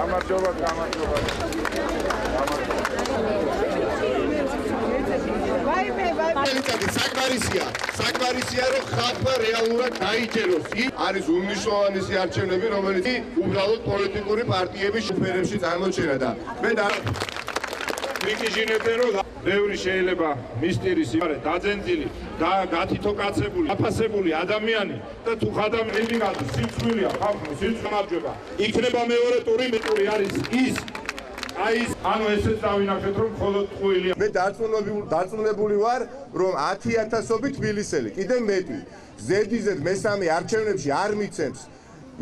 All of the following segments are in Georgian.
გამარჯობა. საკმარისია რომ ხალხმა რეალურად დაიჯეროს. არის უმნიშვნელოვანესი არჩევნები, რომელიც უბრალოდ პოლიტიკური პარტიების შეფერებში წარმოჩენა და მე ვიკიჟინებდე რომ ბევრი შეიძლება მისტირის იმარე დაძენწილი და გათითოკაცებული, აფასებული ადამიანი და თუ ხადამ მიდიგად სიმსხვილია ხალხმა სიმსხვამარჯვება. იქნება მეორე ტური, მე ტური არის ის ანუ ესეც დავინახეთ რომ მხოლოდ ტყუილია. მე დარწმუნებული ვარ რომ 10,000-ობით თბილისელი, კიდევ მეტი, ზედიზედ მესამე არჩევნებში არ მიცემს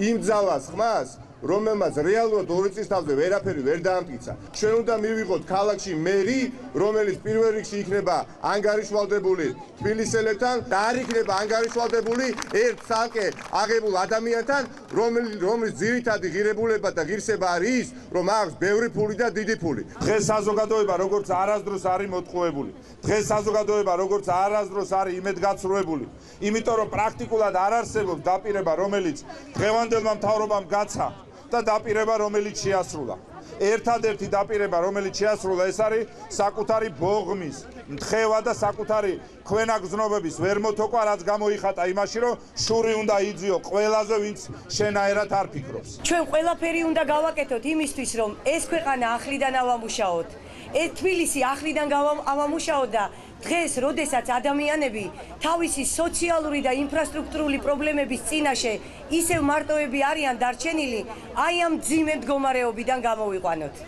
იმ ძალას ხმას, რომელმაც რეალურად 2 წლის თავზე ვერაფერი ვერ დაამტკიცა. ჩვენ უნდა მივიღოთ ქალაქში მერი, რომელიც პირველ რიგში იქნება ანგარიშვალდებული თბილისელებთან და არ იქნება ანგარიშვალდებული ერთ ცალკე აღებულ ადამიანთან, რომლის ძირითადი ღირებულება და ღირსება არის ის, რომ აქვს ბევრი ფული და დიდი ფული. დღეს საზოგადოება როგორც არასდროს არის მოტყუებული. დღეს საზოგადოება როგორც არასდროს არის იმედგაცრუებული. იმიტომ რომ პრაქტიკულად არ არსებობს დაპირება, რომელიც დღევანდელმა მთავრობამ გაცა და დაპირება, რომელიც შეასრულა. ერთადერთი დაპირება, რომელიც შეასრულა, ეს არის საკუთარი ბოღმის, მთხევა და საკუთარი ქვენაგზნობების ვერმოთოკვა, რაც გამოიხატა იმაში, რომ შური უნდა იძიო ყველაზე, ვინც შენაერად არ ფიქრობს. ჩვენ ყველაფერი უნდა გავაკეთოთ იმისთვის, რომ ეს ქვეყანა ახლიდან ავამუშაოთ. ეს თბილისი ახლიდან ავამუშაოთ და დღეს, როდესაც ადამიანები თავისი სოციალური და ინფრასტრუქტურული პრობლემების წინაშე ისევ მარტოები არიან დარჩენილი, აი ამ მძიმე მდგომარეობიდან გამოვიყვანოთ.